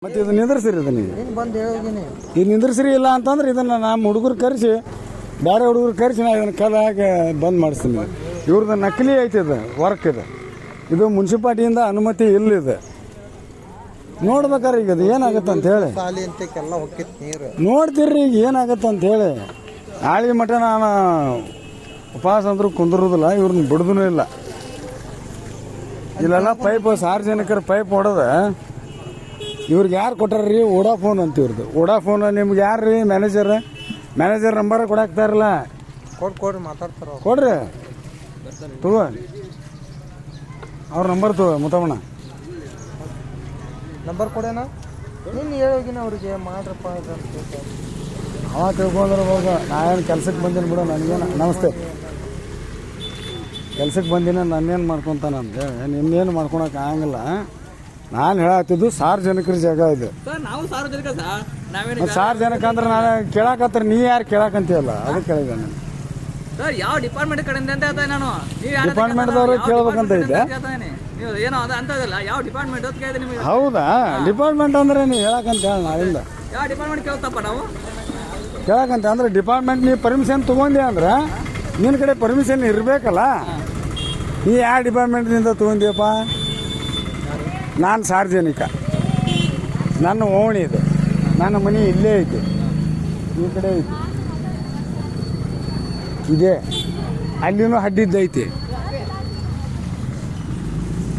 ಮತ್ತೆ ಇದು ನಿಂದ್ರಿಸಿರಿ ಇದನ್ನ ಬಂದು ಹೇಳಿದ್ದೀನಿ ಇದು ನಿಂದ್ರಿಸಿರಿ ಇಲ್ಲ ಅಂತಂದ್ರೆ ಇದನ್ನು ನಮ್ಮ ಹುಡುಗರು ಕರೆಸಿ ಬೇರೆ ಹುಡುಗರು ಕರೆಸಿ ನಾ ಇದನ್ನು ಕಲಾಗಿ ಬಂದ್ ಮಾಡಿಸ್ತೀನಿ ಇವ್ರದ್ದು ನಕಲಿ ಐತಿ ಇದು ವರ್ಕ್ ಇದು ಮುನ್ಸಿಪಾಲ್ಟಿಯಿಂದ ಅನುಮತಿ ಇಲ್ಲಿದೆ ನೋಡ್ಬೇಕಾರೆ ಈಗ ಅದು ಏನಾಗುತ್ತೆ ಅಂತ ಹೇಳಿ ಸಾಲಿ ಅಂತೆಲ್ಲ ಹೋಗಿತ್ತು ನೀರು ನೋಡ್ತೀರಿ ಈಗ ಏನಾಗುತ್ತೆ ಅಂತ ಹೇಳಿ ನಾಳೆ ಮಟ್ಟ ನಾನು ಉಪವಾಸ ಅಂದ್ರೂ ಕುಂದಿರೋದಿಲ್ಲ ಇವ್ರನ್ನ ಬಿಡುದೂ ಇಲ್ಲ ಇಲ್ಲೆಲ್ಲ ಪೈಪ್ ಸಾರ್ವಜನಿಕರ ಪೈಪ್ ಹೊಡೆದ ಇವ್ರಿಗೆ ಯಾರು ಕೊಟ್ಟಾರ್ರಿ ವೋಡಾಫೋನ್ ಅಂತ ಇವ್ರದ್ದು ವೋಡಾಫೋನ್ ನಿಮ್ಗೆ ಯಾರು ರೀ ಮ್ಯಾನೇಜರ್ ನಂಬರ್ ಕೊಡಾಕ್ತಾರಲ್ಲ ಕೊಡ್ರಿ ಮಾತಾಡ್ತಾರ ಕೊಡ್ರಿ ತಗೋ ಅವ್ರ ನಂಬರ್ ತಗೋ ಮುತ್ತಮ್ಮಣ್ಣ ನಂಬರ್ ಕೊಡೇನ ನೀನು ಹೇಳೋಗಿನ ಅವ್ರಿಗೆ ಮಾಡ್ರಪ್ಪ ಅವ ತಿಳ್ಕೊಂಡ್ರೆ ಹೋಗ ನಾವೇನು ಕೆಲ್ಸಕ್ಕೆ ಬಂದಿನಿ ಬಿಡು ನನಗೇನು ನಮಸ್ತೆ ಕೆಲ್ಸಕ್ಕೆ ಬಂದಿನ ನನ್ನೇನು ಮಾಡ್ಕೊತಾನಂತೆ ನಿನ್ನೇನು ಮಾಡ್ಕೊಳಕ್ಕೆ ಆಗಂಗಿಲ್ಲ ನಾನು ಹೇಳತ್ತಿದ್ದು ಸಾರ್ವಜನಿಕರ ಜಾಗ ಇದು ಸಾರ್ವಜನಿಕ ಅಂದ್ರೆ ನಾನು ಕೇಳಾಕತ್ರ ನೀ ಯಾರು ಕೇಳಾಕಂತೀಯಲ್ಲ ಅದಕ್ಕೆ ಕೇಳಿದೆ ನಾನು ಸರ್ ಯಾವ ಡಿಪಾರ್ಟ್ಮೆಂಟ್ ಕಡೆಯಿಂದ ಅಂತ ಹೇಳ್ತಾ ನಾನು ಡಿಪಾರ್ಟ್ಮೆಂಟ್ದವ್ರು ಕೇಳ್ಬೇಕಂತ ಇದ್ದೆ ಏನೋ ಅದು ಅಂತದಲ್ಲ ಯಾವ ಡಿಪಾರ್ಟ್ಮೆಂಟ್ ಅಂತ ಕೇಳಿದೆ ನಿಮಗೆ ಹೌದಾ ಡಿಪಾರ್ಟ್ಮೆಂಟ್ ಅಂದ್ರೆ ನೀವು ಹೇಳಕ್ಕಂತ ಹೇಳಿ ನಾಳಿಂದ ಯಾವ ಡಿಪಾರ್ಟ್ಮೆಂಟ್ ಕೇಳ್ತಪ್ಪ ನಾವು ಕೇಳಕ್ಕಂತ ಅಂದ್ರೆ ಡಿಪಾರ್ಟ್ಮೆಂಟ್ ನೀವು ಪರ್ಮಿಷನ್ ತೊಗೊಂಡಿ ಅಂದ್ರೆ ನಿನ್ನ ಕಡೆ ಪರ್ಮಿಷನ್ ಇರಬೇಕಲ್ಲ ನೀ ಯಾವ ಡಿಪಾರ್ಟ್ಮೆಂಟ್ನಿಂದ ತೊಗೊಂಡಿಯಪ್ಪ ನಾನು ಸಾರ್ವಜನಿಕ ನನ್ನ ಓಣಿ ಇದೆ ನನ್ನ ಮನೆ ಇಲ್ಲೇ ಐತಿ ಈ ಕಡೆ ಐತಿ ಇದೆ ಅಲ್ಲಿನೂ ಹಡ್ಡಿದ್ದೈತಿ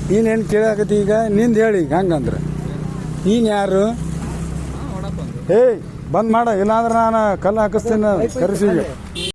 ನೀನೇನು ಕೇಳಾಕತ್ತಿ ಈಗ ನಿಂದು ಹೇಳಿ ಈಗ ಹಂಗಂದ್ರೆ ನೀನು ಯಾರು ಏಯ್ ಬಂದ್ ಮಾಡ ಇಲ್ಲಾಂದ್ರೆ ನಾನು ಕಲ್ಲು ಹಾಕಿಸ್ತೀನಿ ಕರೆಸಿಗೆ